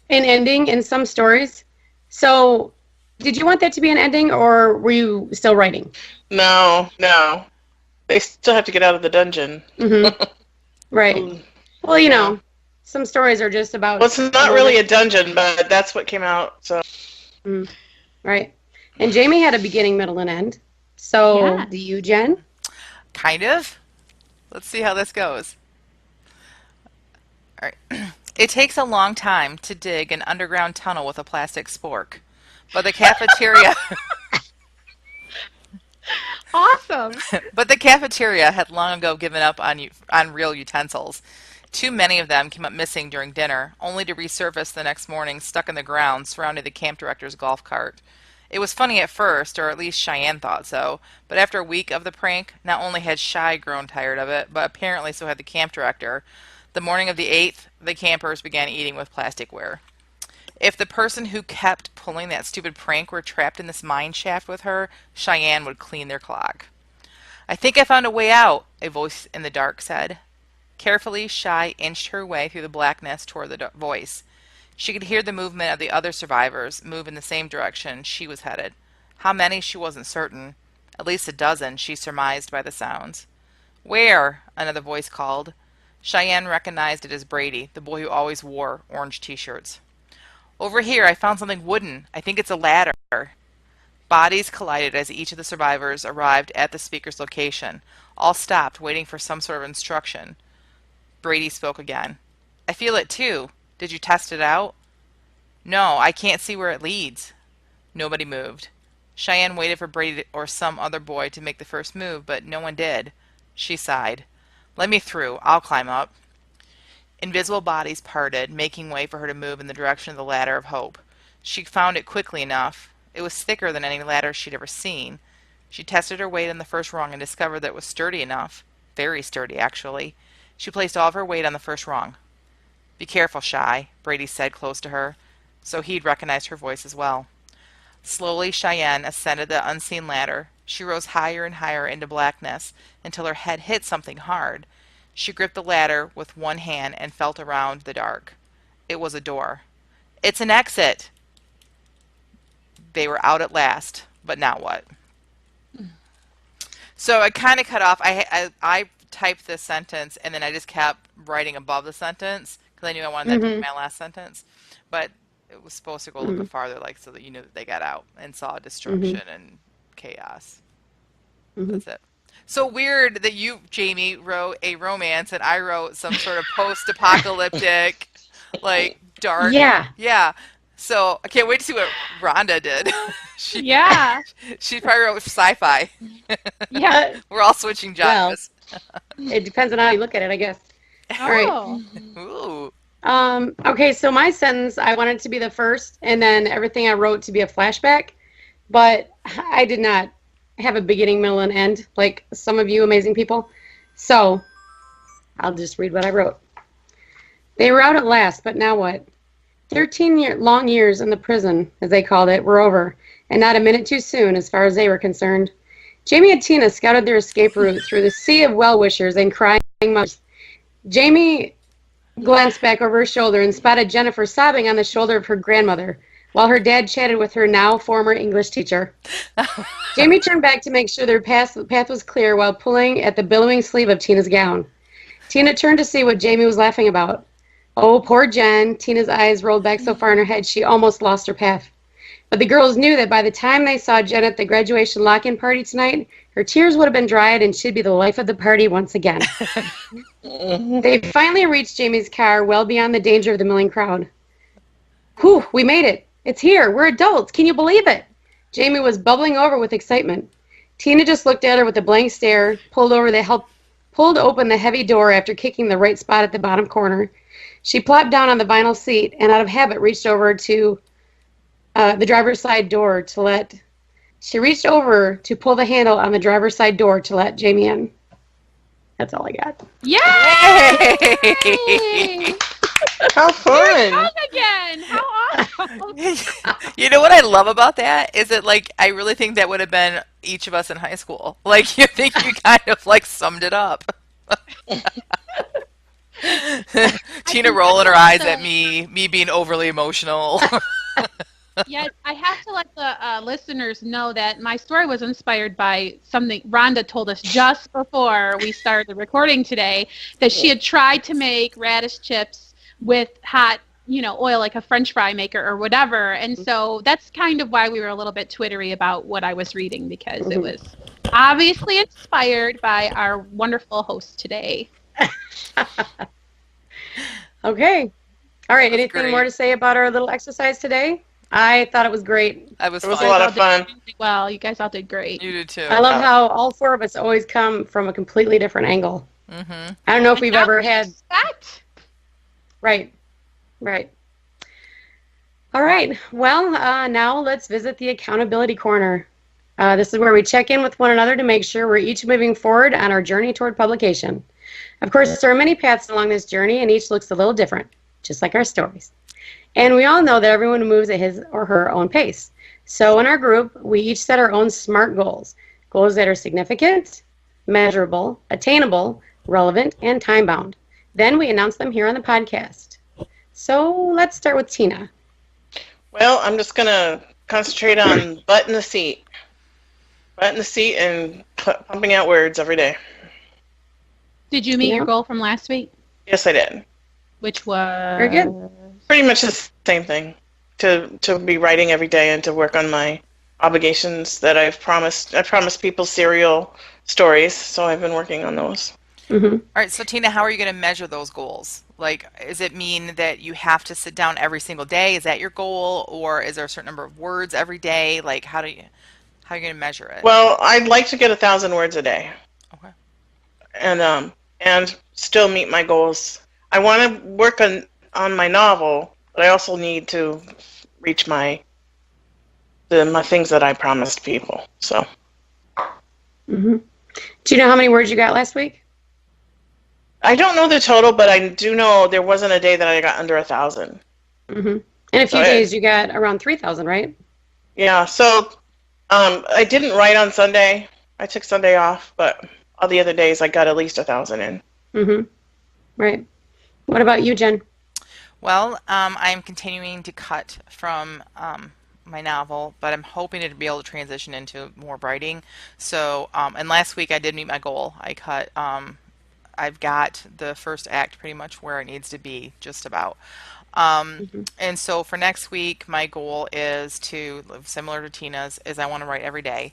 an ending in some stories. So did you want that to be an ending, or were you still writing? No. They still have to get out of the dungeon. Mm-hmm. Right. Well, you know, some stories are just about... Well, it's not really a dungeon, but that's what came out. So. Right. And Jamie had a beginning, middle, and end. So Yes. do you, Jen? Kind of. Let's see how this goes. All right. It takes a long time to dig an underground tunnel with a plastic spork, but the cafeteria... Awesome. But the cafeteria had long ago given up on real utensils. Too many of them came up missing during dinner, only to resurface the next morning stuck in the ground surrounding the camp director's golf cart. It was funny at first, or at least Cheyenne thought so, but after a week of the prank, not only had Shy grown tired of it, but apparently so had the camp director. The morning of the 8th, the campers began eating with plasticware. If the person who kept pulling that stupid prank were trapped in this mine shaft with her, Cheyenne would clean their clock. "I think I found a way out," a voice in the dark said. Carefully, Shy inched her way through the blackness toward the voice. She could hear the movement of the other survivors move in the same direction she was headed. How many, she wasn't certain. At least a dozen, she surmised by the sounds. "Where?" another voice called. Cheyenne recognized it as Brady, the boy who always wore orange t-shirts. "Over here, I found something wooden. I think it's a ladder." Bodies collided as each of the survivors arrived at the speaker's location. All stopped, waiting for some sort of instruction. Brady spoke again. "I feel it too. Did you test it out?" "No, I can't see where it leads." Nobody moved. Cheyenne waited for Brady or some other boy to make the first move, but no one did. She sighed. "Let me through. I'll climb up." Invisible bodies parted, making way for her to move in the direction of the ladder of hope. She found it quickly enough. It was thicker than any ladder she'd ever seen. She tested her weight on the first rung and discovered that it was sturdy enough. Very sturdy, actually. She placed all of her weight on the first rung. "Be careful, Shy," Brady said close to her, so he'd recognized her voice as well. Slowly, Cheyenne ascended the unseen ladder. She rose higher and higher into blackness until her head hit something hard. She gripped the ladder with one hand and felt around the dark. It was a door. "It's an exit!" They were out at last, but now what? So I kind of cut off. I typed this sentence, and then I just kept writing above the sentence because I knew I wanted that to be my last sentence. But it was supposed to go a little bit farther, like so that you knew that they got out and saw destruction and chaos. That's it. So weird that you, Jamie, wrote a romance and I wrote some sort of post-apocalyptic, like dark. Yeah. So I can't wait to see what Rhonda did. She probably wrote sci-fi. Yeah. We're all switching genres. It depends on how you look at it, I guess. All right. Ooh. Okay, so my sentence, I wanted to be the first, and then everything I wrote to be a flashback, but I did not have a beginning, middle, and end, like some of you amazing people. So I'll just read what I wrote. They were out at last, but now what? 13 long years in the prison, as they called it, were over, and not a minute too soon as far as they were concerned. Jamie and Tina scouted their escape route through the sea of well-wishers and crying mothers. Jamie glanced back over her shoulder and spotted Jennifer sobbing on the shoulder of her grandmother, while her dad chatted with her now former English teacher. Jamie turned back to make sure their path was clear while pulling at the billowing sleeve of Tina's gown. Tina turned to see what Jamie was laughing about. Oh, poor Jen. Tina's eyes rolled back so far in her head she almost lost her path. But the girls knew that by the time they saw Jen at the graduation lock-in party tonight, her tears would have been dried and she'd be the life of the party once again. They finally reached Jamie's car well beyond the danger of the milling crowd. Whew, we made it. It's here. We're adults. Can you believe it? Jamie was bubbling over with excitement. Tina just looked at her with a blank stare, pulled open the heavy door after kicking the right spot at the bottom corner. She plopped down on the vinyl seat and out of habit reached over to the driver's side door to let... She reached over to pull the handle on the driver's side door to let Jamie in. That's all I got. Yay! How fun! You're again. How awesome! You know what I love about that is that, like, I really think that would have been each of us in high school. Like, you think you kind of like summed it up. Tina rolling her eyes at me being overly emotional. Yes, I have to let the listeners know that my story was inspired by something Rhonda told us just before we started recording today, that she had tried to make radish chips with hot, oil, like a French fry maker or whatever. And so that's kind of why we were a little bit twittery about what I was reading, because it was obviously inspired by our wonderful host today. Okay. All right. Anything great. more to say about our little exercise today? I thought it was great. It was It was fun. a lot of fun. Well, you guys all did great. You did too. I love how all four of us always come from a completely different angle. Mm-hmm. I don't know if we've ever had... That. Right. All right. Well, now let's visit the accountability corner. This is where we check in with one another to make sure we're each moving forward on our journey toward publication. Of course, there are many paths along this journey, and each looks a little different, just like our stories. And we all know that everyone moves at his or her own pace. So in our group, we each set our own SMART goals that are significant, measurable, attainable, relevant, and time-bound. Then we announce them here on the podcast. So let's start with Tina. Well, I'm just going to concentrate on butt in the seat. Butt in the seat and pumping out words every day. Did you meet Yeah. your goal from last week? Yes, I did. Which was... Very good. Pretty much the same thing. To be writing every day and to work on my obligations that I've promised. I promised people serial stories, so I've been working on those. Mm-hmm. All right, so Tina, how are you going to measure those goals? Like, does it mean that you have to sit down every single day? Is that your goal, or is there a certain number of words every day? Like, how are you going to measure it? Well, I'd like to get 1,000 words a day. Okay. And still meet my goals. I want to work on my novel, but I also need to reach my things that I promised people. So. Mm-hmm. Do you know how many words you got last week? I don't know the total, but I do know there wasn't a day that I got under 1,000. Mm-hmm. In a few days, you got around 3,000, right? Yeah. So, I didn't write on Sunday. I took Sunday off, but all the other days I got at least 1,000 in. Mm-hmm. Right. What about you, Jen? Well, I'm continuing to cut from my novel, but I'm hoping to be able to transition into more writing. So, and last week I did meet my goal. I cut. I've got the first act pretty much where it needs to be, just about. And so for next week, my goal is to, similar to Tina's, is I want to write every day.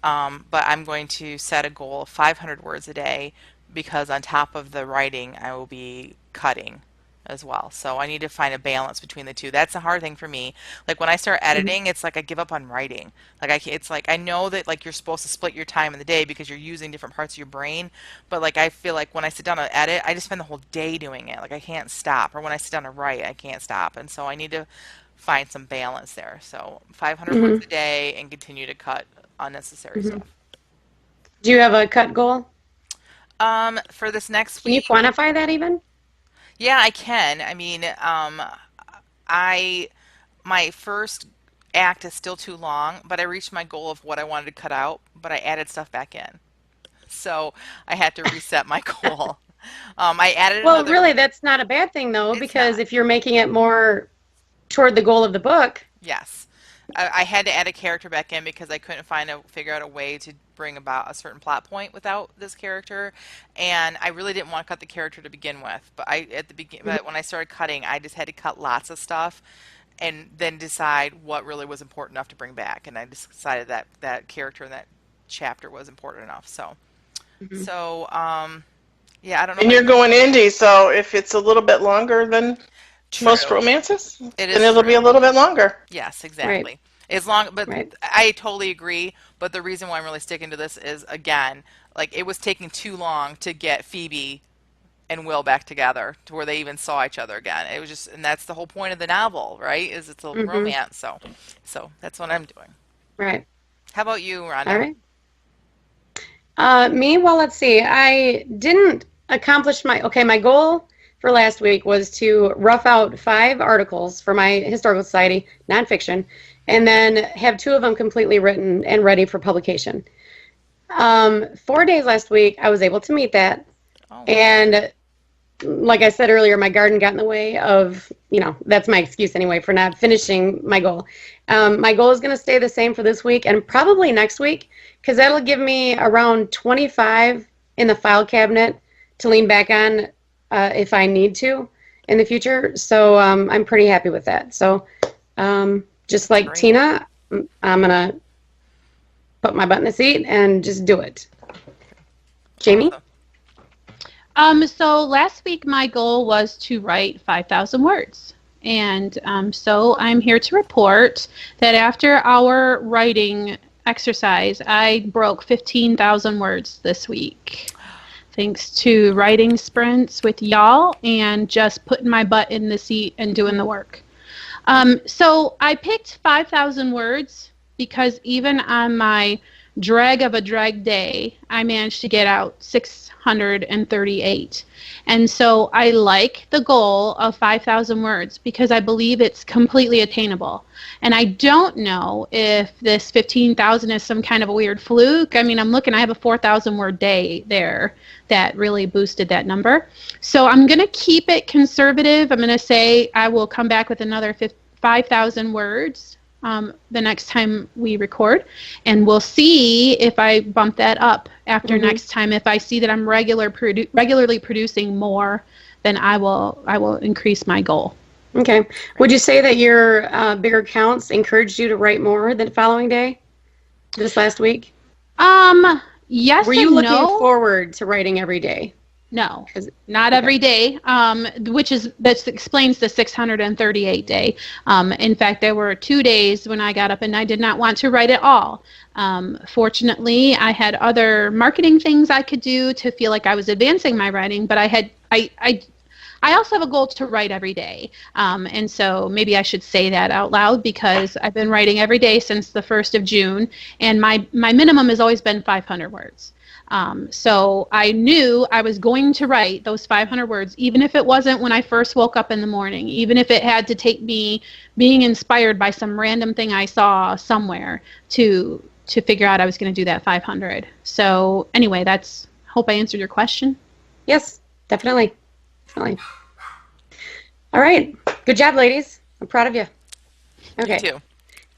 But I'm going to set a goal of 500 words a day, because on top of the writing, I will be cutting as well. So I need to find a balance between the two. That's a hard thing for me. Like when I start editing, it's like I give up on writing. Like it's like I know that like you're supposed to split your time in the day because you're using different parts of your brain, but like I feel like when I sit down to edit, I just spend the whole day doing it. Like I can't stop. Or when I sit down to write, I can't stop. And so I need to find some balance there. So 500 words a day and continue to cut unnecessary stuff. Do you have a cut goal? For this next Can you week, quantify that even? yeah, I can. I mean, my first act is still too long, but I reached my goal of what I wanted to cut out, but I added stuff back in. So I had to reset my goal. I added Well, another. really, that's not a bad thing, though, It's because not. if you're making it more toward the goal of the book. Yes. I had to add a character back in because I couldn't figure out a way to bring about a certain plot point without this character, and I really didn't want to cut the character to begin with. But when I started cutting, I just had to cut lots of stuff, and then decide what really was important enough to bring back. And I just decided that that character in that chapter was important enough. Mhm. So yeah, I don't know And how you're you. going indie, so if it's a little bit longer than most True. romances, It then is it'll be a true. little bit longer. Yes, Right, exactly. As long, but right. I totally agree. But the reason why I'm really sticking to this is, again, like it was taking too long to get Phoebe and Will back together to where they even saw each other again. It was just, and that's the whole point of the novel, right? Is it's a Hmm. romance. So that's what I'm doing. Right. How about you, All Rhonda? right. Me, well, let's see. I didn't accomplish my goal for last week was to rough out 5 articles for my historical society, nonfiction, and then have 2 of them completely written and ready for publication. 4 days last week, I was able to meet that. Oh, And like I said earlier, my garden got in the way of, that's my excuse anyway for not finishing my goal. My goal is going to stay the same for this week and probably next week because that'll give me around 25 in the file cabinet to lean back on if I need to in the future. So I'm pretty happy with that. So just like great. Tina, I'm going to put my butt in the seat and just do it. Jamie? Awesome. So last week my goal was to write 5,000 words. And so I'm here to report that after our writing exercise, I broke 15,000 words this week. Thanks to writing sprints with y'all and just putting my butt in the seat and doing the work. So I picked 5,000 words because even on my drag of a drag day, I managed to get out 638. And so I like the goal of 5,000 words because I believe it's completely attainable. And I don't know if this 15,000 is some kind of a weird fluke. I mean, I have a 4,000 word day there that really boosted that number. So I'm going to keep it conservative. I'm going to say I will come back with another 5,000 words the next time we record, and we'll see if I bump that up after next time. If I see that I'm regularly producing more, then I will increase my goal. Okay. Would you say that your bigger counts encouraged you to write more the following day, this last week? Yes Were you and looking no. forward to writing every day? No, 'Cause- not okay. every day, that explains the 638 day. In fact, there were 2 days when I got up and I did not want to write at all. Fortunately, I had other marketing things I could do to feel like I was advancing my writing, but I also have a goal to write every day. And so maybe I should say that out loud because I've been writing every day since the 1st of June, and my minimum has always been 500 words. So I knew I was going to write those 500 words, even if it wasn't when I first woke up in the morning, even if it had to take me being inspired by some random thing I saw somewhere to figure out I was going to do that 500. So anyway, hope I answered your question. Yes, definitely. Definitely. All right. Good job, ladies. I'm proud of you. Okay. You too.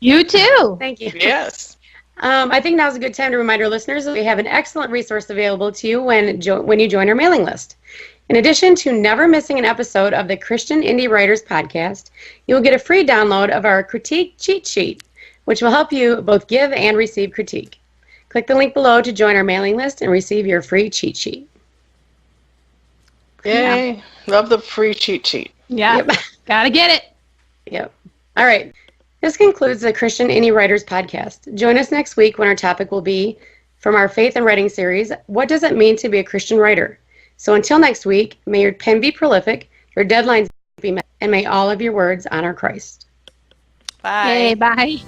You too. Thank you. Yes. I think now's a good time to remind our listeners that we have an excellent resource available to you when you join our mailing list. In addition to never missing an episode of the Christian Indie Writers Podcast, you will get a free download of our critique cheat sheet, which will help you both give and receive critique. Click the link below to join our mailing list and receive your free cheat sheet. Yay. Love the free cheat sheet. Yeah. Yep. Gotta get it. Yep. All right. This concludes the Christian Indie Writers Podcast. Join us next week when our topic will be, from our Faith and Writing series, what does it mean to be a Christian writer? So until next week, may your pen be prolific, your deadlines be met, and may all of your words honor Christ. Bye. Yay, bye.